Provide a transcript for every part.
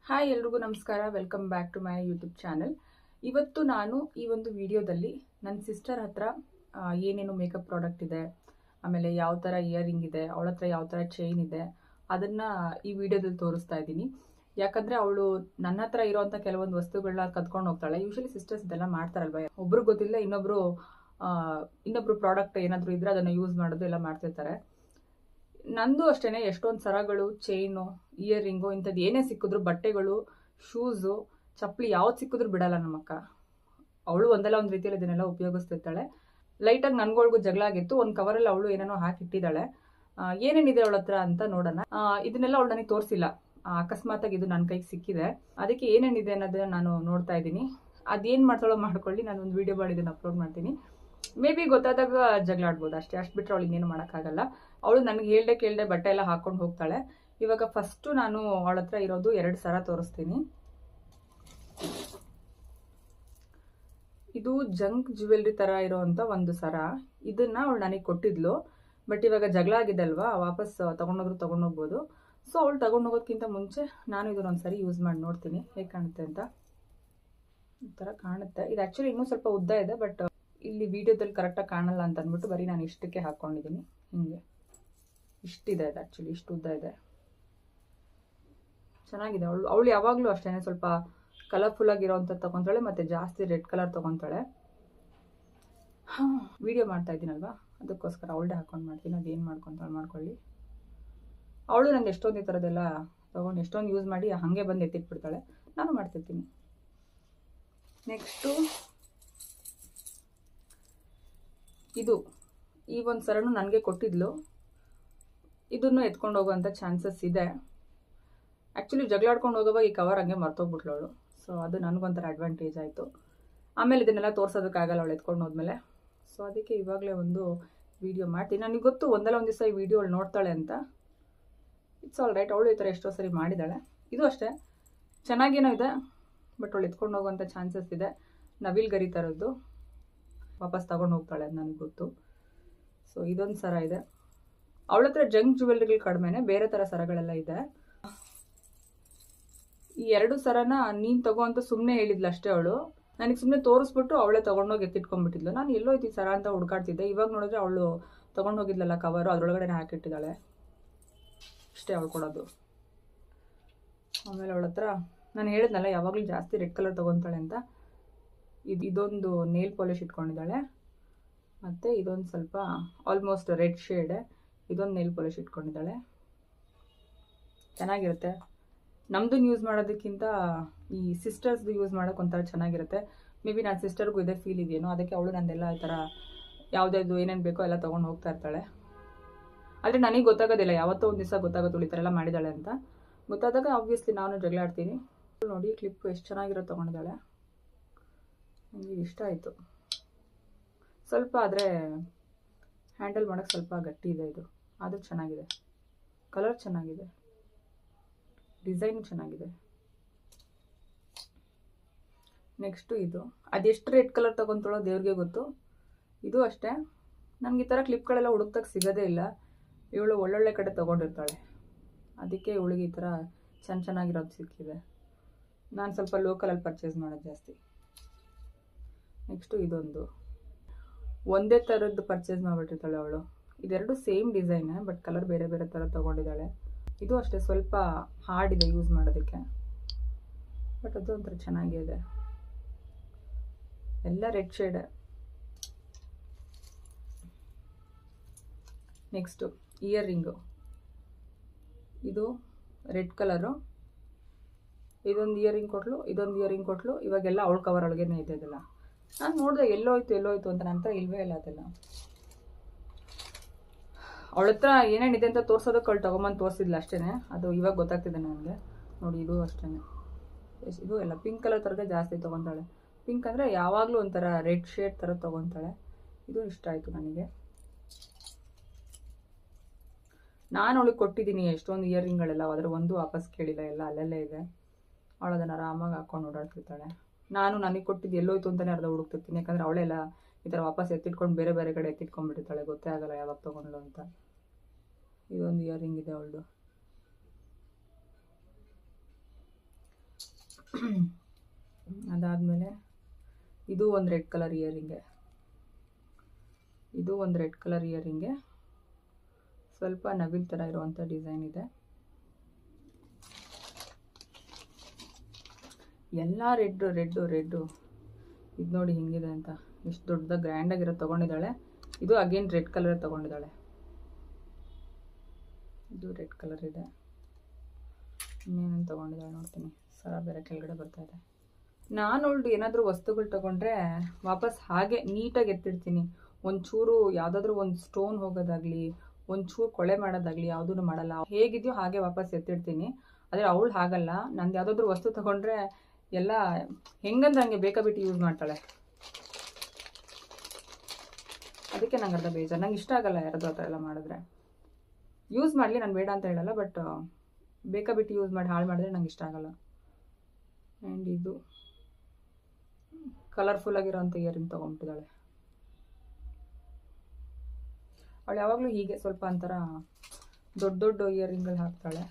Hi ಎಲ್ರಿಗೂ ನಮಸ್ಕಾರ. Welcome back to my YouTube channel. ಇವತ್ತು ನಾನು ಈ ಒಂದು ವಿಡಿಯೋದಲ್ಲಿ ನನ್ನ ಸಿಸ್ಟರ್ ಹತ್ರ ಏನೇನು ಮೇಕಪ್ ಪ್ರಾಡಕ್ಟ್ ಇದೆ, ಆಮೇಲೆ ಯಾವ ಥರ ಇಯರಿಂಗ್ ಇದೆ, ಅವಳ ಹತ್ರ ಯಾವ ಥರ ಚೈನ್ ಇದೆ, ಅದನ್ನು ಈ ವಿಡಿಯೋದಲ್ಲಿ ತೋರಿಸ್ತಾ ಇದ್ದೀನಿ. ಯಾಕಂದರೆ ಅವಳು ನನ್ನ ಹತ್ರ ಇರೋವಂಥ ಕೆಲವೊಂದು ವಸ್ತುಗಳನ್ನ ಕದ್ಕೊಂಡು ಹೋಗ್ತಾಳೆ. ಯೂಶಲಿ ಸಿಸ್ಟರ್ಸ್ ಇದೆಲ್ಲ ಮಾಡ್ತಾರಲ್ವ, ಒಬ್ರಿಗೆ ಗೊತ್ತಿಲ್ಲ ಇನ್ನೊಬ್ರು ಪ್ರಾಡಕ್ಟ್ ಏನಾದರೂ ಇದ್ರೆ ಅದನ್ನು ಯೂಸ್ ಮಾಡೋದು ಎಲ್ಲ ಮಾಡ್ತಿರ್ತಾರೆ. ನಂದು ಅಷ್ಟೇನೆ ಎಷ್ಟೊಂದು ಸರಗಳು, ಚೈನು, ಇಯರಿಂಗು ಇಂಥದ್ದು ಏನೇ ಸಿಕ್ಕಿದ್ರು, ಬಟ್ಟೆಗಳು, ಶೂಸು, ಚಪ್ಪಲಿ ಯಾವ್ದು ಸಿಕ್ಕಿದ್ರು ಬಿಡಲ್ಲ ನಮ್ಮಕ್ಕ. ಅವಳು ಒಂದಲ್ಲ ಒಂದು ರೀತಿಯಲ್ಲಿ ಇದನ್ನೆಲ್ಲ ಉಪಯೋಗಿಸ್ತಿರ್ತಾಳೆ. ಲೈಟಾಗಿ ನನ್ಗೊಳ್ಗೂ ಜಗಳ ಆಗಿತ್ತು. ಒಂದು ಕವರಲ್ಲಿ ಅವಳು ಏನೇನೋ ಹಾಕಿಟ್ಟಿದ್ದಾಳೆ. ಏನೇನಿದೆ ಅವಳ ಹತ್ರ ಅಂತ ನೋಡೋಣ. ಇದನ್ನೆಲ್ಲ ಅವಳು ನನಗೆ ತೋರಿಸಿಲ್ಲ, ಅಕಸ್ಮಾತಾಗಿ ಇದು ನನ್ನ ಕೈಗೆ ಸಿಕ್ಕಿದೆ. ಅದಕ್ಕೆ ಏನೇನಿದೆ ಅನ್ನೋದನ್ನ ನಾನು ನೋಡ್ತಾ ಇದ್ದೀನಿ. ಅದೇನು ಮಾಡ್ತಾಳೋ ಮಾಡ್ಕೊಳ್ಳಿ, ನಾನು ಒಂದು ವಿಡಿಯೋ ಮಾಡಿ ಇದನ್ನು ಅಪ್ಲೋಡ್ ಮಾಡ್ತೀನಿ. ಮೇ ಬಿ ಗೊತ್ತಾದಾಗ ಜಗಳ ಆಡ್ಬೋದು ಅಷ್ಟೇ. ಅಷ್ಟು ಬಿಟ್ಟರೆ ಅವಳು ಇನ್ನೇನು ಮಾಡೋಕ್ಕಾಗಲ್ಲ. ಅವಳು ನನಗೆ ಕೇಳ್ದೆ ಬಟ್ಟೆ ಎಲ್ಲ ಹಾಕೊಂಡು ಹೋಗ್ತಾಳೆ. ಇವಾಗ ಫಸ್ಟು ನಾನು ಅವಳ ಹತ್ರ ಇರೋದು 2 ಸರ ತೋರಿಸ್ತೀನಿ. ಇದು ಜಂಕ್ ಜ್ಯುವೆಲ್ರಿ ಥರ ಇರೋವಂಥ ಒಂದು ಸರ. ಇದನ್ನ ಅವಳು ನನಗೆ ಕೊಟ್ಟಿದ್ಲು. ಬಟ್ ಇವಾಗ ಜಗಳ ಆಗಿದೆ ಅಲ್ವಾ, ವಾಪಸ್ ತಗೊಂಡೋಗ್ಬೋದು. ಸೊ ಅವಳು ತಗೊಂಡೋಗೋದಕ್ಕಿಂತ ಮುಂಚೆ ನಾನು ಇದನ್ನೊಂದ್ಸರಿ ಯೂಸ್ ಮಾಡಿ ನೋಡ್ತೀನಿ ಹೇಗೆ ಕಾಣುತ್ತೆ ಅಂತ. ಈ ಥರ ಕಾಣುತ್ತೆ. ಇದು ಆ್ಯಕ್ಚುಲಿ ಇನ್ನೂ ಸ್ವಲ್ಪ ಉದ್ದ ಇದೆ, ಬಟ್ ಇಲ್ಲಿ ವಿಡಿಯೋದಲ್ಲಿ ಕರೆಕ್ಟಾಗಿ ಕಾಣಲ್ಲ ಅಂತ ಅಂದ್ಬಿಟ್ಟು ಬರೀ ನಾನು ಇಷ್ಟಕ್ಕೆ ಹಾಕ್ಕೊಂಡಿದ್ದೀನಿ. ಹಿಂಗೆ ಇಷ್ಟಿದೆ, ಇದು ಆ್ಯಕ್ಚುಲಿ ಇಷ್ಟು ಉದ್ದ ಇದೆ. ಚೆನ್ನಾಗಿದೆ. ಅವಳು ಯಾವಾಗಲೂ ಅಷ್ಟೇ ಸ್ವಲ್ಪ ಕಲರ್ಫುಲ್ ಆಗಿರೋವಂಥದ್ದು ತೊಗೊತಾಳೆ, ಮತ್ತು ಜಾಸ್ತಿ ರೆಡ್ ಕಲರ್ ತೊಗೊತಾಳೆ. ವಿಡಿಯೋ ಮಾಡ್ತಾ ಇದ್ದೀನಲ್ವಾ, ಅದಕ್ಕೋಸ್ಕರ ಅವಳೇ ಹಾಕೊಂಡು ಮಾಡ್ತೀನಿ. ಅದೇನು ಮಾಡ್ಕೊತಾಳೆ ಮಾಡ್ಕೊಳ್ಳಿ. ಅವಳು ನಂದು ಎಷ್ಟೊಂದು ಈ ಥರದ್ದೆಲ್ಲ ತೊಗೊಂಡು ಎಷ್ಟೊಂದು ಯೂಸ್ ಮಾಡಿ ಹಾಗೆ ಬಂದು ಎತ್ತಿಟ್ಬಿಡ್ತಾಳೆ. ನಾನು ಮಾಡ್ತಿರ್ತೀನಿ. ನೆಕ್ಸ್ಟು ಈ ಒಂದು ಸರನು ನನಗೆ ಕೊಟ್ಟಿದ್ಲು. ಇದನ್ನು ಎತ್ಕೊಂಡು ಹೋಗುವಂಥ ಚಾನ್ಸಸ್ ಇದೆ. ಆ್ಯಕ್ಚುಲಿ ಜಗಳಾಡ್ಕೊಂಡು ಹೋಗೋವಾಗ ಈ ಕವರ್ ಹಂಗೆ ಮರ್ತೋಗ್ಬಿಟ್ಲು ಅವಳು. ಸೊ ಅದು ನನಗೊಂಥರ ಅಡ್ವಾಂಟೇಜ್ ಆಯಿತು. ಆಮೇಲೆ ಇದನ್ನೆಲ್ಲ ತೋರ್ಸೋದಕ್ಕಾಗಲ್ಲ ಅವಳು ಎತ್ಕೊಂಡು ಹೋದ್ಮೇಲೆ. ಸೊ ಅದಕ್ಕೆ ಇವಾಗಲೇ ಒಂದು ವಿಡಿಯೋ ಮಾಡ್ತೀನಿ. ನನಗೆ ಗೊತ್ತು ಒಂದಲ್ಲ ಒಂದು ದಿವಸ ಈ ವಿಡಿಯೋ ಅವಳು ನೋಡ್ತಾಳೆ ಅಂತ. It's all right. ಅವಳು ಈ ಥರ ಎಷ್ಟೋ ಸರಿ ಮಾಡಿದ್ದಾಳೆ. ಇದು ಅಷ್ಟೇ ಚೆನ್ನಾಗೇನೋ ಇದೆ, ಬಟ್ ಅವಳು ಎತ್ಕೊಂಡು ಹೋಗುವಂಥ ಚಾನ್ಸಸ್ ಇದೆ. ನವಿಲ್ ಗರಿ ಥರದ್ದು ವಾಪಸ್ ತಗೊಂಡು ಹೋಗ್ತಾಳೆ ಅದು ನನಗೆ ಗೊತ್ತು. ಸೊ ಇದೊಂದು ಸರ ಇದೆ. ಅವಳ ಹತ್ರ ಜಂಕ್ ಜ್ಯುವೆಲ್ರಿಗಳು ಕಡಿಮೆನೆ, ಬೇರೆ ಥರ ಸರಗಳೆಲ್ಲ ಇದೆ. ಈ 2 ಸರನ ನೀನು ತಗೋ ಅಂತ ಸುಮ್ಮನೆ ಹೇಳಿದ್ಲು ಅಷ್ಟೇ ಅವಳು. ನನಗೆ ಸುಮ್ಮನೆ ತೋರಿಸ್ಬಿಟ್ಟು ಅವಳೇ ತೊಗೊಂಡೋಗಿ ಎತ್ತಿಟ್ಕೊಂಡ್ಬಿಟ್ಟಿದ್ಲು. ನಾನು ಎಲ್ಲೋ ಐತಿ ಸರ ಅಂತ ಹುಡ್ಕಾಡ್ತಿದ್ದೆ. ಇವಾಗ ನೋಡಿದ್ರೆ ಅವಳು ತೊಗೊಂಡು ಹೋಗಿದ್ಲಲ್ಲ ಕವರು, ಅದರೊಳಗಡೆ ಹಾಕಿಟ್ಟಿದ್ದಾಳೆ. ಅಷ್ಟೇ ಅವಳು ಕೊಡೋದು. ಆಮೇಲೆ ಅವಳ ಹತ್ರ ನಾನು ಹೇಳಿದ್ನಲ್ಲ ಯಾವಾಗಲೂ ಜಾಸ್ತಿ ರೆಡ್ ಕಲರ್ ತೊಗೊತಾಳೆ ಅಂತ. ಇದೊಂದು ನೇಲ್ ಪಾಲಿಶ್ ಇಟ್ಕೊಂಡಿದ್ದಾಳೆ, ಮತ್ತು ಇದೊಂದು ಸ್ವಲ್ಪ ಆಲ್ಮೋಸ್ಟ್ ರೆಡ್ ಶೇಡ್, ಇದೊಂದು ನೇಲ್ ಪಾಲಿಶ್ ಇಟ್ಕೊಂಡಿದ್ದಾಳೆ. ಚೆನ್ನಾಗಿರುತ್ತೆ. ನಮ್ದನ್ನು ಯೂಸ್ ಮಾಡೋದಕ್ಕಿಂತ ಈ ಸಿಸ್ಟರ್ಸ್ದು ಯೂಸ್ ಮಾಡೋಕೆ ಒಂಥರ ಚೆನ್ನಾಗಿರುತ್ತೆ. ಮೇ ಬಿ ನನ್ನ ಸಿಸ್ಟರ್ಗೂ ಇದೇ ಫೀಲ್ ಇದೆಯೇನೋ, ಅದಕ್ಕೆ ಅವಳು ನಂದೆಲ್ಲ ಈ ಥರ ಯಾವುದಾದ್ರು ಏನೇನು ಬೇಕೋ ಎಲ್ಲ ತೊಗೊಂಡು ಹೋಗ್ತಾ ಇರ್ತಾಳೆ. ಆದರೆ ನನಗೆ ಗೊತ್ತಾಗೋದಿಲ್ಲ, ಯಾವತ್ತೋ ಒಂದು ದಿವಸ ಗೊತ್ತಾಗೋದು ಈ ಥರ ಎಲ್ಲ ಮಾಡಿದ್ದಾಳೆ ಅಂತ. ಗೊತ್ತಾದಾಗ ಆಬ್ವಿಯಸ್ಲಿ ನಾನು ಜಗಳ ಆಡ್ತೀನಿ. ನೋಡಿ ಕ್ಲಿಪ್ಪು ಎಷ್ಟು ಚೆನ್ನಾಗಿರೋ ತೊಗೊಂಡಿದ್ದಾಳೆ. ನನಗೆ ಇಷ್ಟ ಆಯಿತು. ಸ್ವಲ್ಪ ಆದರೆ ಹ್ಯಾಂಡಲ್ ಮಾಡೋಕ್ಕೆ ಸ್ವಲ್ಪ ಗಟ್ಟಿ ಇದೆ ಇದು, ಆದರೂ ಚೆನ್ನಾಗಿದೆ. ಕಲರ್ ಚೆನ್ನಾಗಿದೆ, ಡಿಸೈನ್ ಚೆನ್ನಾಗಿದೆ. ನೆಕ್ಸ್ಟು ಇದು ಅದೆಷ್ಟು ರೆಡ್ ಕಲರ್ ತೊಗೊತಾಳೋ ದೇವ್ರಿಗೆ ಗೊತ್ತು. ಇದು ಅಷ್ಟೇ. ನನಗೆ ಈ ಥರ ಕ್ಲಿಪ್ಗಳೆಲ್ಲ ಹುಡುಕ್ದಾಗ ಸಿಗೋದೇ ಇಲ್ಲ. ಇವಳು ಒಳ್ಳೊಳ್ಳೆ ಕಡೆ ತೊಗೊಂಡಿರ್ತಾಳೆ, ಅದಕ್ಕೆ ಇವಳಿಗೆ ಈ ಥರ ಚೆನ್ನಾಗಿರೋದು ಸಿಕ್ಕಿದೆ. ನಾನು ಸ್ವಲ್ಪ ಲೋಕಲಲ್ಲಿ ಪರ್ಚೇಸ್ ಮಾಡೋದು ಜಾಸ್ತಿ. ನೆಕ್ಸ್ಟು ಇದೊಂದು ಒಂದೇ ಥರದ್ದು ಪರ್ಚೇಸ್ ಮಾಡಿಬಿಟ್ಟಿರ್ತಾಳೆ ಅವಳು. ಇದೆರಡು ಸೇಮ್ ಡಿಸೈನೇ, ಬಟ್ ಕಲರ್ ಬೇರೆ ಬೇರೆ ಥರ ತೊಗೊಂಡಿದ್ದಾಳೆ. ಇದು ಅಷ್ಟೇ ಸ್ವಲ್ಪ ಹಾರ್ಡ್ ಇದೆ ಯೂಸ್ ಮಾಡೋದಕ್ಕೆ, ಬಟ್ ಅದು ಒಂಥರ ಚೆನ್ನಾಗಿದೆ. ಎಲ್ಲ ರೆಡ್ ಶೇಡೆ. Next earring. ಇದು ರೆಡ್ ಕಲರು. ಇದೊಂದು ಇಯರಿಂಗ್ ಕೊಟ್ಲು, ಇದೊಂದು ಇಯರಿಂಗ್ ಕೊಟ್ಲು. ಇವಾಗೆಲ್ಲ ಅವಳ ಕವರ್ ಒಳಗೇನೆ ಇದೆ ಇದೆಲ್ಲ. ನಾನು ನೋಡಿದೆ ಎಲ್ಲೋಯ್ತು ಅಂತ. ನಂತರ ಇಲ್ವೇ ಇಲ್ಲ ಅದೆಲ್ಲ. ಅವಳ ಹತ್ರ ಏನೇನಿದೆ ಅಂತ ತೋರ್ಸೋದಕ್ಕೆ ಅವಳು ತೊಗೊಂಬಂದು ತೋರಿಸಿದ್ಲು ಅಷ್ಟೇ. ಅದು ಇವಾಗ ಗೊತ್ತಾಗ್ತಿದೆ ನನಗೆ. ನೋಡಿ ಇದು ಅಷ್ಟೇ. ಇದು ಎಲ್ಲ ಪಿಂಕ್ ಕಲರ್ ಥರದೇ ಜಾಸ್ತಿ ತೊಗೊತಾಳೆ. ಪಿಂಕ್ ಅಂದರೆ ಯಾವಾಗಲೂ ಒಂಥರ ರೆಡ್ ಶೇಡ್ ಥರ ತೊಗೊತಾಳೆ. ಇದು ಇಷ್ಟ ಆಯಿತು ನನಗೆ. ನಾನು ಅವಳಿಗೆ ಕೊಟ್ಟಿದ್ದೀನಿ ಎಷ್ಟೊಂದು ಇಯರಿಂಗ್ಗಳೆಲ್ಲ, ಅದರ ಒಂದು ವಾಪಸ್ ಕೇಳಿಲ್ಲ, ಎಲ್ಲ ಅಲ್ಲಲ್ಲೇ ಇದೆ. ಅವಳು ಅದನ್ನು ಆರಾಮಾಗಿ ಹಾಕ್ಕೊಂಡು ಓಡಾಡ್ತಿರ್ತಾಳೆ. ನಾನು ನನಗೆ ಕೊಟ್ಟಿದ್ದು ಎಲ್ಲೋಯ್ತು ಅಂತಲೇ ಅರ್ಧ ಹುಡುಕ್ತಿರ್ತೀನಿ. ಯಾಕಂದರೆ ಅವಳೆಲ್ಲ ಈ ಥರ ವಾಪಸ್ ಎತ್ತಿಟ್ಕೊಂಡು ಬೇರೆ ಬೇರೆ ಕಡೆ ಎತ್ತಿಟ್ಕೊಂಡ್ಬಿಟ್ಟಿರ್ತಾಳೆ, ಗೊತ್ತೇ ಆಗಲ್ಲ ಯಾವಾಗ ತೊಗೊಂಡ್ಲು ಅಂತ. ಇದೊಂದು ಇಯರಿಂಗ್ ಇದೆ ಅವಳದು. ಅದಾದಮೇಲೆ ಇದು ಒಂದು ರೆಡ್ ಕಲರ್ ಇಯರಿಂಗೆ, ಇದು ಒಂದು ರೆಡ್ ಕಲರ್ ಇಯರಿಂಗೆ, ಸ್ವಲ್ಪ ನವಿಲ್ ಥರ ಇರುವಂಥ ಡಿಸೈನ್ ಇದೆ. ಎಲ್ಲ ರೆಡ್ಡು ರೆಡ್ಡು ರೆಡ್ಡು. ಇದು ನೋಡಿ ಹಿಂಗಿದೆ ಅಂತ, ಎಷ್ಟು ದೊಡ್ಡದಾಗಿ ಗ್ರ್ಯಾಂಡಾಗಿರೋ ತೊಗೊಂಡಿದ್ದಾಳೆ. ಇದು ಅಗೇನ್ ರೆಡ್ ಕಲರ್ ತೊಗೊಂಡಿದ್ದಾಳೆ. ಇದು ರೆಡ್ ಕಲರ್ ಇದೆ. ಇನ್ನೇನೇನು ತೊಗೊಂಡಿದ್ದಾಳೆ ನೋಡ್ತೀನಿ. ಸರ ಬೇರೆ ಕೆಳಗಡೆ ಬರ್ತಾ ಇದೆ. ನಾನು ಅವಳು ಏನಾದರೂ ವಸ್ತುಗಳು ತೊಗೊಂಡ್ರೆ ವಾಪಸ್ ಹಾಗೆ ನೀಟಾಗಿ ಎತ್ತಿಡ್ತೀನಿ. ಒಂಚೂರು ಯಾವುದಾದ್ರೂ ಒಂದು ಸ್ಟೋನ್ ಹೋಗೋದಾಗಲಿ, ಒಂಚೂರು ಕೊಳೆ ಮಾಡೋದಾಗಲಿ ಯಾವುದೂ ಮಾಡಲ್ಲ. ಹೇಗಿದೆಯೋ ಹಾಗೆ ವಾಪಸ್ ಎತ್ತಿಡ್ತೀನಿ. ಆದರೆ ಅವಳು ಹಾಗಲ್ಲ. ನಂದು ಯಾವುದಾದ್ರೂ ವಸ್ತು ತೊಗೊಂಡ್ರೆ ಎಲ್ಲ ಹೆಂಗಂದ್ರೆ ಹಂಗೆ ಬೇಕಾಬಿಟ್ಟು ಯೂಸ್ ಮಾಡ್ತಾಳೆ. ಅದಕ್ಕೆ ನಂಗೆ ಅರ್ಧ ಬೇಜಾರು. ನಂಗೆ ಇಷ್ಟ ಆಗಲ್ಲ ಯಾರಾದರೂ ಆ ಥರ ಎಲ್ಲ ಮಾಡಿದ್ರೆ. ಯೂಸ್ ಮಾಡಲಿ, ನಾನು ಬೇಡ ಅಂತ ಹೇಳಲ್ಲ, ಬಟ್ ಬೇಕಾಬಿಟ್ಟು ಯೂಸ್ ಮಾಡಿ ಹಾಳು ಮಾಡಿದ್ರೆ ನಂಗೆ ಇಷ್ಟ ಆಗಲ್ಲ. ಆ್ಯಂಡ್ ಇದು ಕಲರ್ಫುಲ್ ಆಗಿರೋಂಥ ಇಯರಿಂಗ್ ತೊಗೊಂಬಿಟ್ಟಿದ್ದಾಳೆ. ಅವಳು ಯಾವಾಗಲೂ ಹೀಗೆ ಸ್ವಲ್ಪ ಒಂಥರ ದೊಡ್ಡ ದೊಡ್ಡ ಇಯರಿಂಗ್ಗಳು ಹಾಕ್ತಾಳೆ.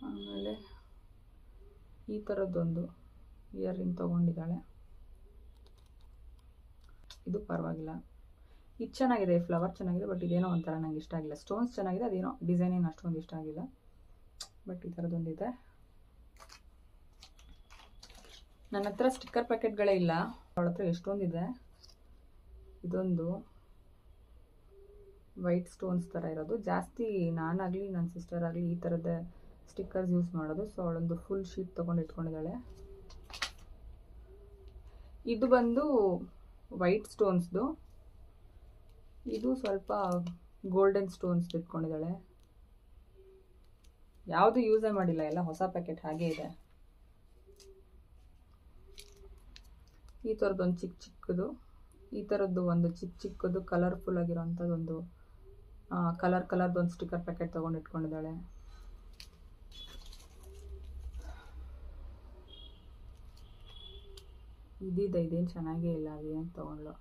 ಆಮೇಲೆ ಈ ಥರದ್ದೊಂದು ಇಯರಿಂಗ್ ತೊಗೊಂಡಿದ್ದಾಳೆ. ಇದು ಪರವಾಗಿಲ್ಲ, ಇದು ಚೆನ್ನಾಗಿದೆ, ಫ್ಲವರ್ ಚೆನ್ನಾಗಿದೆ, ಬಟ್ ಇದೇನೋ ಒಂಥರ ನಂಗೆ ಇಷ್ಟ ಆಗಿಲ್ಲ. ಸ್ಟೋನ್ಸ್ ಚೆನ್ನಾಗಿದೆ, ಅದೇನೋ ಡಿಸೈನ್ ಏನು ಅಷ್ಟೊಂದು ಇಷ್ಟ ಆಗಿಲ್ಲ. ಬಟ್ ಈ ಥರದ್ದೊಂದಿದೆ. ನನ್ನ ಹತ್ರ ಸ್ಟಿಕ್ಕರ್ ಪ್ಯಾಕೆಟ್ಗಳೇ ಇಲ್ಲ. ಅವಳ ಹತ್ರ ಎಷ್ಟೊಂದಿದೆ. ಇದೊಂದು ವೈಟ್ ಸ್ಟೋನ್ಸ್ ಥರ ಇರೋದು. ಜಾಸ್ತಿ ನಾನಾಗಲಿ ನನ್ನ ಸಿಸ್ಟರ್ ಆಗಲಿ ಈ ಥರದ್ದೇ ಸ್ಟಿಕ್ಕರ್ಸ್ ಯೂಸ್ ಮಾಡೋದು. ಸೊ ಅವಳೊಂದು ಫುಲ್ ಶೀಟ್ ತೊಗೊಂಡು ಇಟ್ಕೊಂಡಿದ್ದಾಳೆ. ಇದು ಬಂದು ವೈಟ್ ಸ್ಟೋನ್ಸ್ದು. ಇದು ಸ್ವಲ್ಪ ಗೋಲ್ಡನ್ ಸ್ಟೋನ್ಸ್ ಇಟ್ಕೊಂಡಿದ್ದಾಳೆ. ಯಾವುದು ಯೂಸೇ ಮಾಡಿಲ್ಲ, ಎಲ್ಲ ಹೊಸ ಪ್ಯಾಕೆಟ್ ಹಾಗೆ ಇದೆ. ಈ ಥರದ್ದೊಂದು ಚಿಕ್ಕ ಚಿಕ್ಕದು, ಈ ಥರದ್ದು ಒಂದು ಚಿಕ್ಕ ಚಿಕ್ಕದು ಕಲರ್ಫುಲ್ ಆಗಿರೋಂಥದ್ದೊಂದು ಕಲರ್ದೊಂದು ಸ್ಟಿಕ್ಕರ್ ಪ್ಯಾಕೆಟ್ ತೊಗೊಂಡು ಇಟ್ಕೊಂಡಿದ್ದಾಳೆ. ಇದೇನು ಚೆನ್ನಾಗೇ ಇಲ್ಲ, ಅದೇನು ತೊಗೊಂಡ್ಲು.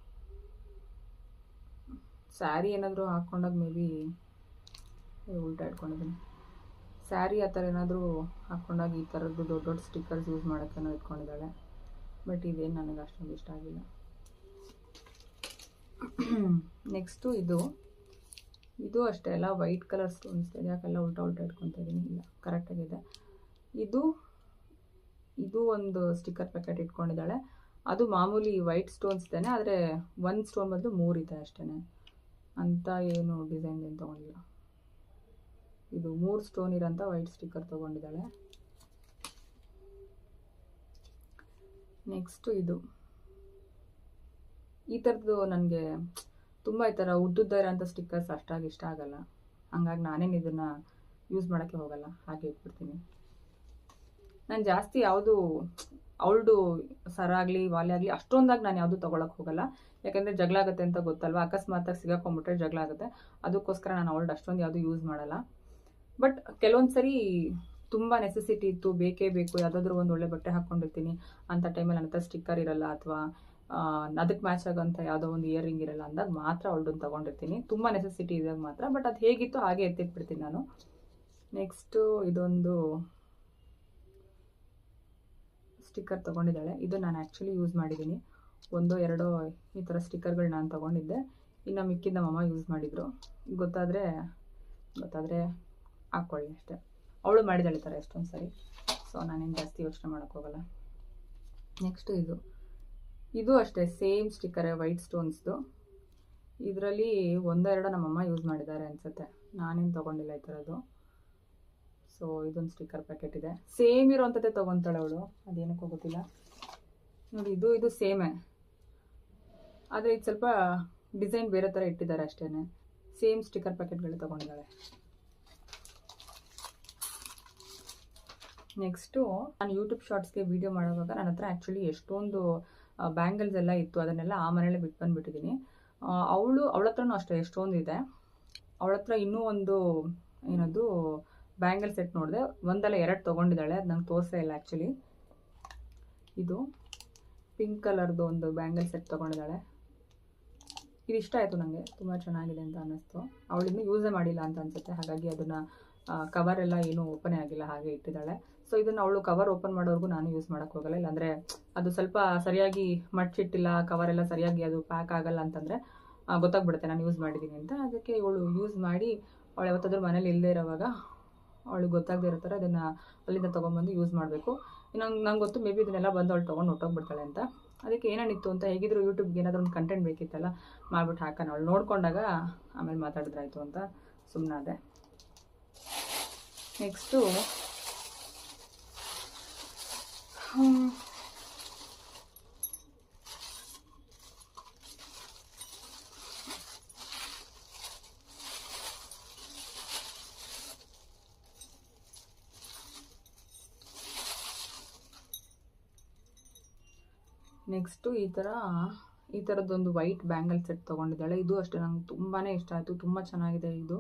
ಸ್ಯಾರಿ ಏನಾದರೂ ಹಾಕ್ಕೊಂಡಾಗ ಮೇ ಬಿ ಉಲ್ಟಾ ಇಟ್ಕೊಂಡಿದ್ದೀನಿ. ಸ್ಯಾರಿ ಆ ಥರ ಏನಾದರೂ ಹಾಕ್ಕೊಂಡಾಗ ಈ ಥರದ್ದು ದೊಡ್ಡ ದೊಡ್ಡ ಸ್ಟಿಕ್ಕರ್ಸ್ ಯೂಸ್ ಮಾಡೋಕ್ಕೇನೋ ಇಟ್ಕೊಂಡಿದ್ದಾಳೆ. ಬಟ್ ಇದೇನು ನನಗೆ ಅಷ್ಟೊಂದು ಇಷ್ಟ ಆಗಿಲ್ಲ. ನೆಕ್ಸ್ಟು ಇದು ಅಷ್ಟೇ ಎಲ್ಲ ವೈಟ್ ಕಲರ್ ಸ್ಟೋನ್ಸ್ ಇದೆ. ಯಾಕೆಲ್ಲ ಉಲ್ಟಾ ಇಟ್ಕೊತಾ ಇದ್ದೀನಿ. ಇಲ್ಲ, ಕರೆಕ್ಟಾಗಿದೆ. ಇದು ಒಂದು ಸ್ಟಿಕ್ಕರ್ ಪ್ಯಾಕೆಟ್ ಇಟ್ಕೊಂಡಿದ್ದಾಳೆ. ಅದು ಮಾಮೂಲಿ ವೈಟ್ ಸ್ಟೋನ್ಸ್ ಇದ್ದಾನೆ, ಆದರೆ ಒಂದು ಸ್ಟೋನ್ ಬದಲು 3 ಇದೆ ಅಷ್ಟೇ. ಅಂತ ಏನು ಡಿಸೈನ್ ಏನು ತೊಗೊಂಡಿಲ್ಲ. ಇದು 3 ಸ್ಟೋನ್ ಇರೋಂಥ ವೈಟ್ ಸ್ಟಿಕ್ಕರ್ ತೊಗೊಂಡಿದ್ದಾಳೆ. ನೆಕ್ಸ್ಟು ಈ ಥರದ್ದು ನನಗೆ ತುಂಬ ಈ ಥರ ಉದ್ದುದ್ದ ಇರೋಂಥ ಸ್ಟಿಕ್ಕರ್ಸ್ ಅಷ್ಟಾಗಿ ಇಷ್ಟ ಆಗಲ್ಲ. ಹಂಗಾಗಿ ನಾನೇನು ಇದನ್ನು ಯೂಸ್ ಮಾಡೋಕ್ಕೆ ಹೋಗಲ್ಲ, ಹಾಗೆ ಇಟ್ಬಿಡ್ತೀನಿ. ನಾನು ಜಾಸ್ತಿ ಯಾವುದು ಅವಳದು ಸರ ಆಗಲಿ ವಾಲೆ ಆಗಲಿ ಅಷ್ಟೊಂದಾಗಿ ನಾನು ಯಾವುದು ತೊಗೊಳಕ್ಕೆ ಹೋಗಲ್ಲ. ಯಾಕೆಂದರೆ ಜಗಳ ಆಗುತ್ತೆ ಅಂತ ಗೊತ್ತಲ್ವ. ಅಕಸ್ಮಾತಾಗಿ ಸಿಗಾಕೊಂಡ್ಬಿಟ್ರೆ ಜಗಳ ಆಗುತ್ತೆ. ಅದಕ್ಕೋಸ್ಕರ ನಾನು ಅವಳದು ಅಷ್ಟೊಂದು ಯಾವುದು ಯೂಸ್ ಮಾಡಲ್ಲ. ಬಟ್ ಕೆಲವೊಂದು ಸರಿ ತುಂಬ ನೆಸೆಸಿಟಿ ಇತ್ತು, ಬೇಕೇ ಬೇಕು, ಯಾವುದಾದ್ರೂ ಒಂದು ಒಳ್ಳೆ ಬಟ್ಟೆ ಹಾಕ್ಕೊಂಡಿರ್ತೀನಿ ಅಂಥ ಟೈಮಲ್ಲಿ ನನ್ನ ಹತ್ರ ಸ್ಟಿಕ್ಕರ್ ಇರಲ್ಲ, ಅಥವಾ ಅದಕ್ಕೆ ಮ್ಯಾಚ್ ಆಗೋಂಥ ಯಾವುದೋ ಒಂದು ಇಯರಿಂಗ್ ಇರಲ್ಲ ಅಂದಾಗ ಮಾತ್ರ ಅವಳದನ್ನು ತೊಗೊಂಡಿರ್ತೀನಿ. ತುಂಬ ನೆಸೆಸಿಟಿ ಇದ್ದಾಗ ಮಾತ್ರ. ಬಟ್ ಅದು ಹೇಗಿತ್ತು ಹಾಗೆ ಎತ್ತಿಟ್ಬಿಡ್ತೀನಿ ನಾನು. ನೆಕ್ಸ್ಟು ಇದೊಂದು ಸ್ಟಿಕ್ಕರ್ ತೊಗೊಂಡಿದ್ದಾಳೆ. ಇದು ನಾನು ಆ್ಯಕ್ಚುಲಿ ಯೂಸ್ ಮಾಡಿದ್ದೀನಿ. 1-2 ಈ ಥರ ಸ್ಟಿಕ್ಕರ್ಗಳು ನಾನು ತೊಗೊಂಡಿದ್ದೆ. ಇನ್ನು ಮಿಕ್ಕಿದ ನಮ್ಮಮ್ಮ ಯೂಸ್ ಮಾಡಿದರು. ಗೊತ್ತಾದರೆ ಹಾಕ್ಕೊಳ್ಳಿ ಅಷ್ಟೇ. ಅವಳು ಮಾಡಿದ್ದಾಳೆ ಈ ಥರ ಎಷ್ಟೊಂದು ಸರಿ. ಸೊ ನಾನೇನು ಜಾಸ್ತಿ ಯೋಚನೆ ಮಾಡೋಕ್ಕೋಗಲ್ಲ. ನೆಕ್ಸ್ಟು ಇದು ಅಷ್ಟೇ ಸೇಮ್ ಸ್ಟಿಕ್ಕರೇ, ವೈಟ್ ಸ್ಟೋನ್ಸ್ದು. ಇದರಲ್ಲಿ 1-2 ನಮ್ಮಮ್ಮ ಯೂಸ್ ಮಾಡಿದ್ದಾರೆ ಅನಿಸುತ್ತೆ. ನಾನೇನು ತೊಗೊಂಡಿಲ್ಲ ಈ ಥರದ್ದು. ಸೊ ಇದೊಂದು ಸ್ಟಿಕ್ಕರ್ ಪ್ಯಾಕೆಟ್ ಇದೆ. ಸೇಮ್ ಇರೋವಂಥದ್ದೇ ತೊಗೊತಾಳೆ ಅವಳು, ಅದೇನಕ್ಕೂ ಗೊತ್ತಿಲ್ಲ. ನೋಡಿ ಇದು ಸೇಮೇ, ಆದರೆ ಇದು ಸ್ವಲ್ಪ ಡಿಸೈನ್ ಬೇರೆ ಥರ ಇಟ್ಟಿದ್ದಾರೆ ಅಷ್ಟೇ. ಸೇಮ್ ಸ್ಟಿಕ್ಕರ್ ಪ್ಯಾಕೆಟ್ಗಳೇ ತೊಗೊಂಡಿದ್ದಾಳೆ. ನೆಕ್ಸ್ಟು ನಾನು ಯೂಟ್ಯೂಬ್ ಶಾರ್ಟ್ಸ್ಗೆ ವೀಡಿಯೋ ಮಾಡುವಾಗ ನನ್ನ ಹತ್ರ ಆ್ಯಕ್ಚುಲಿ ಎಷ್ಟೊಂದು ಬ್ಯಾಂಗಲ್ಸ್ ಎಲ್ಲ ಇತ್ತು. ಅದನ್ನೆಲ್ಲ ಆ ಮನೆಯಲ್ಲೇ ಬಿಟ್ಟು ಬಂದುಬಿಟ್ಟಿದ್ದೀನಿ. ಅವಳ ಹತ್ರನೂ ಅಷ್ಟೇ ಎಷ್ಟೊಂದು ಇದೆ. ಅವಳ ಹತ್ರ ಇನ್ನೂ ಒಂದು ಏನದು ಬ್ಯಾಂಗಲ್ ಸೆಟ್ ನೋಡಿದೆ. 1-2 ತೊಗೊಂಡಿದ್ದಾಳೆ. ಅದು ನಂಗೆ ತೋರಿಸೇ ಇಲ್ಲ ಆ್ಯಕ್ಚುಲಿ. ಇದು ಪಿಂಕ್ ಕಲರ್ದು ಒಂದು ಬ್ಯಾಂಗಲ್ ಸೆಟ್ ತೊಗೊಂಡಿದ್ದಾಳೆ. ಇದು ಇಷ್ಟ ಆಯಿತು ನನಗೆ, ತುಂಬ ಚೆನ್ನಾಗಿದೆ ಅಂತ ಅನ್ನಿಸ್ತು. ಅವಳಿನ್ನೂ ಯೂಸೇ ಮಾಡಿಲ್ಲ ಅಂತ ಅನಿಸುತ್ತೆ, ಹಾಗಾಗಿ ಅದನ್ನು ಕವರ್ ಎಲ್ಲ ಏನೂ ಓಪನೇ ಆಗಿಲ್ಲ, ಹಾಗೆ ಇಟ್ಟಿದ್ದಾಳೆ. ಸೊ ಇದನ್ನು ಅವಳು ಕವರ್ ಓಪನ್ ಮಾಡೋವರೆಗೂ ನಾನು ಯೂಸ್ ಮಾಡೋಕ್ಕೆ ಹೋಗಲ್ಲ. ಇಲ್ಲಾಂದರೆ ಅದು ಸ್ವಲ್ಪ ಸರಿಯಾಗಿ ಮಡ್ಚಿಟ್ಟಿಲ್ಲ, ಕವರ್ ಎಲ್ಲ ಸರಿಯಾಗಿ ಅದು ಪ್ಯಾಕ್ ಆಗಲ್ಲ ಅಂತಂದರೆ ಗೊತ್ತಾಗ್ಬಿಡುತ್ತೆ ನಾನು ಯೂಸ್ ಮಾಡಿದ್ದೀನಿ ಅಂತ. ಅದಕ್ಕೆ ಇವಳು ಯೂಸ್ ಮಾಡಿ ಅವಳು ಯಾವತ್ತಾದ್ರೂ ಮನೇಲಿ ಇಲ್ಲದೇ ಇರೋವಾಗ ಅವಳಿಗೆ ಗೊತ್ತಾಗದೇ ಇರೋ ಥರ ಅದನ್ನು ಅಲ್ಲಿಂದ ತೊಗೊಂಬಂದು ಯೂಸ್ ಮಾಡಬೇಕು. ನಂಗೆ ಗೊತ್ತು ಮೇ ಬಿ ಇದನ್ನೆಲ್ಲ ಬಂದು ಅವಳು ತೊಗೊಂಡು ಹೊಟ್ಟೋಗ್ಬಿಡ್ತಾಳೆ ಅಂತ. ಅದಕ್ಕೆ ಏನೇನಿತ್ತು ಅಂತ ಹೇಗಿದ್ರು ಯೂಟ್ಯೂಬ್ಗೆ ಏನಾದರೂ ಒಂದು ಕಂಟೆಂಟ್ ಬೇಕಿತ್ತಲ್ಲ, ಮಾಡಿಬಿಟ್ಟು ಹಾಕೋಣ, ಅವಳು ನೋಡ್ಕೊಂಡಾಗ ಆಮೇಲೆ ಮಾತಾಡಿದ್ರಾಯ್ತು ಅಂತ ಸುಮ್ಮನಾದೆ. ನೆಕ್ಸ್ಟು ಈ ಥರದ್ದೊಂದು ವೈಟ್ ಬ್ಯಾಂಗಲ್ ಸೆಟ್ ತೊಗೊಂಡಿದ್ದಾಳೆ. ಇದು ಅಷ್ಟೇ ನಂಗೆ ತುಂಬಾ ಇಷ್ಟ ಆಯಿತು, ತುಂಬ ಚೆನ್ನಾಗಿದೆ ಇದು.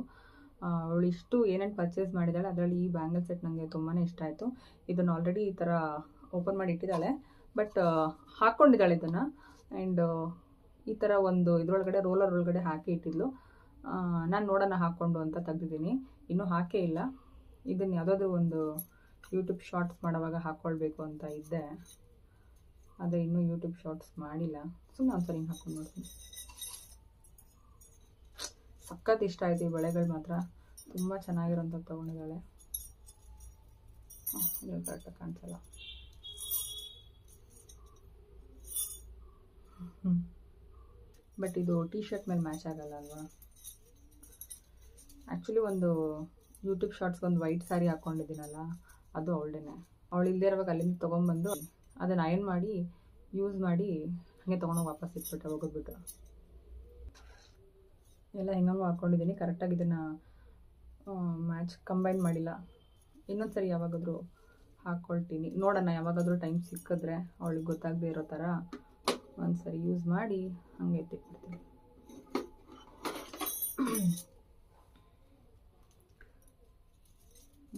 ಅವಳು ಇಷ್ಟು ಏನೇನು ಪರ್ಚೇಸ್ ಮಾಡಿದ್ದಾಳೆ ಅದರಲ್ಲಿ ಈ ಬ್ಯಾಂಗಲ್ ಸೆಟ್ ನನಗೆ ತುಂಬಾ ಇಷ್ಟ ಆಯಿತು. ಇದನ್ನು ಆಲ್ರೆಡಿ ಈ ಥರ ಓಪನ್ ಮಾಡಿ ಇಟ್ಟಿದ್ದಾಳೆ, ಬಟ್ ಹಾಕ್ಕೊಂಡಿದ್ದಾಳೆ ಇದನ್ನು. ಆ್ಯಂಡ್ ಈ ಥರ ಒಂದು ಇದರೊಳಗಡೆ ರೋಲರ್ ಒಳಗಡೆ ಹಾಕಿ ಇಟ್ಟಿದ್ಲು. ನಾನು ನೋಡೋಣ ಹಾಕ್ಕೊಂಡು ಅಂತ ತೆಗೆದಿದ್ದೀನಿ, ಇನ್ನೂ ಹಾಕೇ ಇಲ್ಲ. ಇದನ್ನು ಯಾವುದಾದ್ರೂ ಒಂದು ಯೂಟ್ಯೂಬ್ ಶಾರ್ಟ್ಸ್ ಮಾಡೋವಾಗ ಹಾಕ್ಕೊಳ್ಬೇಕು ಅಂತ ಇದ್ದೆ, ಆದರೆ ಇನ್ನೂ ಯೂಟ್ಯೂಬ್ ಶಾರ್ಟ್ಸ್ ಮಾಡಿಲ್ಲ. ಸುಮ್ಮನೆ ಒಂದ್ಸರಿ ಹಿಂಗೆ ಹಾಕ್ಕೊಂಡು ನೋಡ್ತೀನಿ. ಸಖತ್ ಇಷ್ಟ ಆಯಿತು ಈ ಬಳೆಗಳು ಮಾತ್ರ, ತುಂಬ ಚೆನ್ನಾಗಿರೋಂಥದ್ದು ತೊಗೊಂಡಿದ್ದಾಳೆ. ಇದು ಕರೆಕ್ಟಾಗಿ ಕಾಣಿಸಲ್ಲ. ಬಟ್ ಇದು ಟೀ ಶರ್ಟ್ ಮೇಲೆ ಮ್ಯಾಚ್ ಆಗಲ್ಲ ಅಲ್ವಾ. ಆ್ಯಕ್ಚುಲಿ ಒಂದು ಯೂಟ್ಯೂಬ್ ಶಾರ್ಟ್ಸ್ಗೆ ಒಂದು ವೈಟ್ ಸ್ಯಾರಿ ಹಾಕ್ಕೊಂಡಿದ್ದೀನಲ್ಲ, ಅದು ಅವಳೇನೆ. ಅವಳು ಇಲ್ಲದೇ ಇರುವಾಗ ಅಲ್ಲಿಂದ ತೊಗೊಂಬಂದು ಅದನ್ನು ಅಯನ್ ಮಾಡಿ ಯೂಸ್ ಮಾಡಿ ಹಾಗೆ ತೊಗೊಂಡೋಗಿ ವಾಪಸ್ ಇಟ್ಬಿಟ್ಟೆ ಹೋಗೋದ್ಬಿಟ್ಟು. ಎಲ್ಲ ಹೆಂಗಂಗೂ ಹಾಕ್ಕೊಂಡಿದ್ದೀನಿ, ಕರೆಕ್ಟಾಗಿ ಇದನ್ನು ಮ್ಯಾಚ್ ಕಂಬೈನ್ ಮಾಡಿಲ್ಲ. ಇನ್ನೊಂದು ಸರಿ ಯಾವಾಗಾದರೂ ಹಾಕ್ಕೊಳ್ತೀನಿ, ನೋಡೋಣ. ಯಾವಾಗಾದರೂ ಟೈಮ್ ಸಿಕ್ಕಿದ್ರೆ ಅವಳಿಗೆ ಗೊತ್ತಾಗದೇ ಇರೋ ಥರ ಒಂದು ಸರಿ ಯೂಸ್ ಮಾಡಿ ಹಾಗೆ ಎತ್ತಿಟ್ಬಿಡ್ತೀನಿ.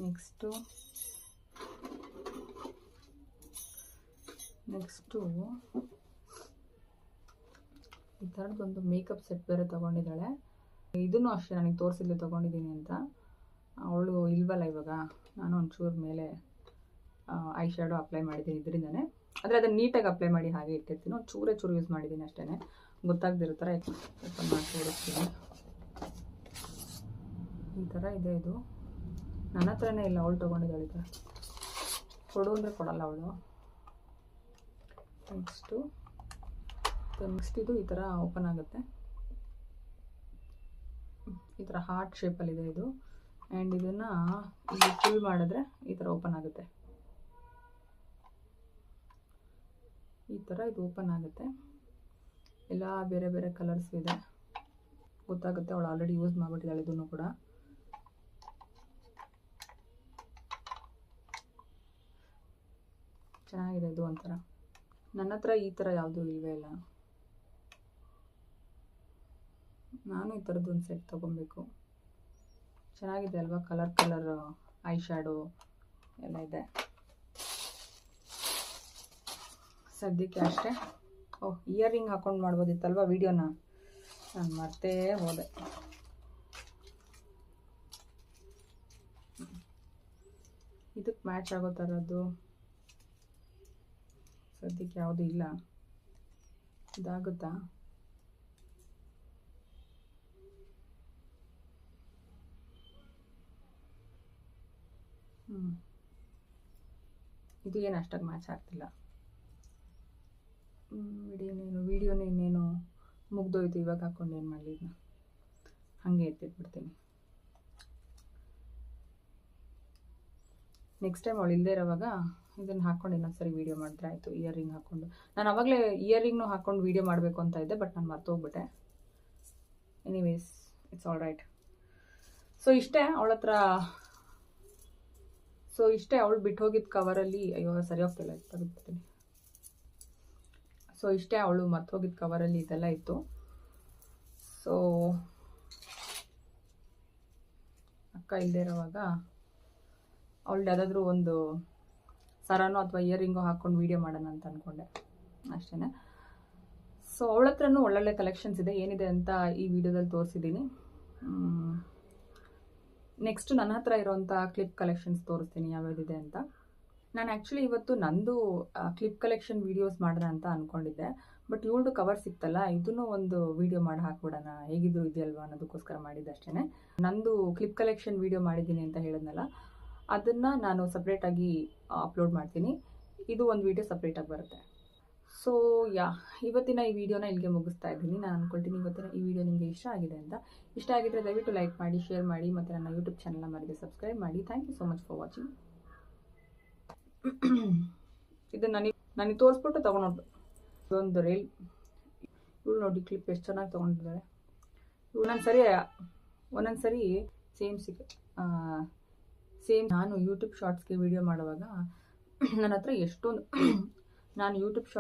ನೆಕ್ಸ್ಟು ಈ ಥರದ್ದೊಂದು ಮೇಕಪ್ ಸೆಟ್ ಬೇರೆ ತೊಗೊಂಡಿದ್ದಾಳೆ. ಇದನ್ನು ಅಷ್ಟೇ ನನಗೆ ತೋರಿಸಿದ್ಲು ತೊಗೊಂಡಿದ್ದೀನಿ ಅಂತ. ಅವಳು ಇಲ್ವಲ್ಲ ಇವಾಗ, ನಾನು ಒಂಚೂರು ಮೇಲೆ ಐ ಶ್ಯಾಡೋ ಅಪ್ಲೈ ಮಾಡಿದ್ದೀನಿ ಇದರಿಂದನೇ. ಆದರೆ ಅದನ್ನು ನೀಟಾಗಿ ಅಪ್ಲೈ ಮಾಡಿ ಹಾಗೆ ಇಟ್ಟಿರ್ತೀನಿ. ಒಂದು ಚೂರು ಯೂಸ್ ಮಾಡಿದ್ದೀನಿ ಅಷ್ಟೇ, ಗೊತ್ತಾಗದಿರೋ ಥರ ಓಪನ್ ಮಾಡಿ ತೋರಿಸ್ತೀನಿ. ಈ ಥರ ಇದೆ ಇದು. ನನ್ನ ಹತ್ರನೇ ಇಲ್ಲ, ಅವಳು ತೊಗೊಂಡಿದ್ದಾಳೆ. ಈ ಥರ ಕೊಡು ಅಂದರೆ ಕೊಡಲ್ಲ ಅವಳು. ನೆಕ್ಸ್ಟ್ ಇದು ಈ ಥರ ಓಪನ್ ಆಗುತ್ತೆ. ಈ ಥರ ಹಾರ್ಟ್ ಶೇಪಲ್ಲಿದೆ ಇದು. ಆ್ಯಂಡ್ ಇದನ್ನು ಇಲ್ಲಿ ಫುಲ್ ಮಾಡಿದ್ರೆ ಈ ಥರ ಓಪನ್ ಆಗುತ್ತೆ. ಈ ಥರ ಇದು ಓಪನ್ ಆಗುತ್ತೆ. ಎಲ್ಲ ಬೇರೆ ಬೇರೆ ಕಲರ್ಸ್ ಇದೆ, ಗೊತ್ತಾಗುತ್ತೆ. ಅವಳು ಆಲ್ರೆಡಿ ಯೂಸ್ ಮಾಡಿಬಿಟ್ಟಿದ್ದಾಳೆ ಇದನ್ನು ಕೂಡ. ಚೆನ್ನಾಗಿದೆ ಇದು ಒಂಥರ. ನನ್ನ ಹತ್ರ ಈ ಥರ ಯಾವುದೂ ಇಲ್ಲವೇ ಇಲ್ಲ. ನಾನು ಈ ಥರದ್ದು ಒಂದು ಸೆಟ್ ತೊಗೊಬೇಕು. ಚೆನ್ನಾಗಿದೆ ಅಲ್ವಾ, ಕಲರ್ ಐ ಶ್ಯಾಡೋ ಎಲ್ಲ ಇದೆ. ಸದ್ಯಕ್ಕೆ ಅಷ್ಟೇ. ಇಯರ್ ರಿಂಗ್ ಹಾಕೊಂಡು ಮಾಡ್ಬೋದಿತ್ತಲ್ವ ವಿಡಿಯೋನ, ನಾನು ಮರ್ತೇ ಹೋದೆ. ಇದಕ್ಕೆ ಮ್ಯಾಚ್ ಆಗೋ ಥರದ್ದು ಸದ್ಯಕ್ಕೆ ಯಾವುದೂ ಇಲ್ಲ. ಇದಾಗುತ್ತಾ? ಇದು ಏನು ಅಷ್ಟಾಗಿ ಮ್ಯಾಚ್ ಆಗ್ತಿಲ್ಲ. ವಿಡಿಯೋನೇ ಇನ್ನೇನು ಮುಗ್ದೋಯ್ತು. ಇವಾಗ ಹಾಕ್ಕೊಂಡು ಏನು ಮಾಡಲಿ, ಇದನ್ನ ಹಾಗೆ ಎತ್ತಿಟ್ಬಿಡ್ತೀನಿ. ನೆಕ್ಸ್ಟ್ ಟೈಮ್ ಅವಳು ಇಲ್ಲದೇ ಇರೋವಾಗ ಇದನ್ನು ಹಾಕ್ಕೊಂಡು ಇನ್ನೊಂದ್ಸರಿ ವೀಡಿಯೋ ಮಾಡಿದ್ರೆ ಆಯಿತು. ಇಯರ್ ರಿಂಗ್ ಹಾಕ್ಕೊಂಡು ನಾನು ಅವಾಗಲೇ ಇಯರ್ ರಿಂಗ್ನು ಹಾಕ್ಕೊಂಡು ವೀಡಿಯೋ ಮಾಡಬೇಕು ಅಂತ ಇದ್ದೆ, ಬಟ್ ನಾನು ಮರ್ತೋಗ್ಬಿಟ್ಟೆ. Anyways, it's all right. So ಇಷ್ಟೇ ಅವಳ ಹತ್ರ. ಅವಳು ಬಿಟ್ಟು ಹೋಗಿದ್ದ ಕವರಲ್ಲಿ, ಅಯ್ಯೋ ಸರಿ ಹೋಗ್ತಿಲ್ಲ, ತೆಗೆದ್ಬಿಡ್ತೀನಿ. ಸೊ ಇಷ್ಟೇ ಅವಳು ಮರ್ತು ಹೋಗಿದ್ದ ಕವರಲ್ಲಿ ಇದೆಲ್ಲ ಇತ್ತು. ಸೊ ಅಕ್ಕ ಇಲ್ಲದೆ ಇರೋವಾಗ ಅವಳು ಯಾವುದಾದ್ರೂ ಒಂದು ಸರನೋ ಅಥವಾ ಇಯರ್ ರಿಂಗೋ ಹಾಕ್ಕೊಂಡು ವೀಡಿಯೋ ಮಾಡೋಣ ಅಂತ ಅಂದ್ಕೊಂಡೆ ಅಷ್ಟೇ. ಸೊ ಅವಳ ಹತ್ರನೂ ಒಳ್ಳೊಳ್ಳೆ ಕಲೆಕ್ಷನ್ಸ್ ಇದೆ, ಏನಿದೆ ಅಂತ ಈ ವಿಡಿಯೋದಲ್ಲಿ ತೋರಿಸಿದ್ದೀನಿ. ನೆಕ್ಸ್ಟ್ ನನ್ನ ಹತ್ರ ಇರೋವಂಥ ಕ್ಲಿಪ್ ಕಲೆಕ್ಷನ್ಸ್ ತೋರಿಸ್ತೀನಿ ಯಾವ್ಯಾವುದಿದೆ ಅಂತ. ನಾನು ಆ್ಯಕ್ಚುಲಿ ಇವತ್ತು ನಂದು ಕ್ಲಿಪ್ ಕಲೆಕ್ಷನ್ ವೀಡಿಯೋಸ್ ಮಾಡೋಣ ಅಂತ ಅಂದ್ಕೊಂಡಿದ್ದೆ, ಬಟ್ ಇವಳ್ದು ಕವರ್ ಸಿಕ್ತಲ್ಲ, ಇದನ್ನು ಒಂದು ವಿಡಿಯೋ ಮಾಡಿ ಹಾಕ್ಬಿಡೋಣ, ಹೇಗಿದ್ರು ಇದೆಯಲ್ವಾ ಅನ್ನೋದಕ್ಕೋಸ್ಕರ ಮಾಡಿದ್ದಷ್ಟೇ. ನಂದು ಕ್ಲಿಪ್ ಕಲೆಕ್ಷನ್ ವಿಡಿಯೋ ಮಾಡಿದ್ದೀನಿ ಅಂತ ಹೇಳಿದ್ನಲ್ಲ, ಅದನ್ನು ನಾನು ಸಪ್ರೇಟಾಗಿ ಅಪ್ಲೋಡ್ ಮಾಡ್ತೀನಿ. ಇದು ಒಂದು ವಿಡಿಯೋ ಸಪ್ರೇಟಾಗಿ ಬರುತ್ತೆ. ಸೊ ಇವತ್ತಿನ ಈ ವಿಡಿಯೋನ ಇಲ್ಲಿಗೆ ಮುಗಿಸ್ತಾ ಇದ್ದೀನಿ. ನಾನು ಅಂದ್ಕೊಳ್ತೀನಿ ಇವತ್ತಿನ ಈ ವಿಡಿಯೋ ನಿಮಗೆ ಇಷ್ಟ ಆಗಿದೆ ಅಂತ. ಇಷ್ಟ ಆಗಿದ್ರೆ ದಯವಿಟ್ಟು ಲೈಕ್ ಮಾಡಿ, ಶೇರ್ ಮಾಡಿ, ಮತ್ತು ನನ್ನ ಯೂಟ್ಯೂಬ್ ಚಾನಲ್ನ ಮರಿದೆ ಸಬ್ಸ್ಕ್ರೈಬ್ ಮಾಡಿ. Thank you so much for watching. ಇದು ನನಗೆ ತೋರಿಸ್ಬಿಟ್ಟು ತೊಗೊಂಡು ಇದೊಂದು ರೇಲ್ ಇವಳು ನೋಡಿ ಕ್ಲಿಪ್ ಎಷ್ಟು ಚೆನ್ನಾಗಿ ತೊಗೊಂಡಿದ್ದಾರೆ. ಒಂದೊಂದ್ಸರಿ ಸೇಮ್ ನಾನು ಯೂಟ್ಯೂಬ್ ಶಾರ್ಟ್ಸ್ಗೆ ವಿಡಿಯೋ ಮಾಡುವಾಗ ನನ್ನ ಹತ್ರ ಎಷ್ಟೊಂದು ನಾನು ಯೂಟ್ಯೂಬ್ ಶಾರ್ಟ್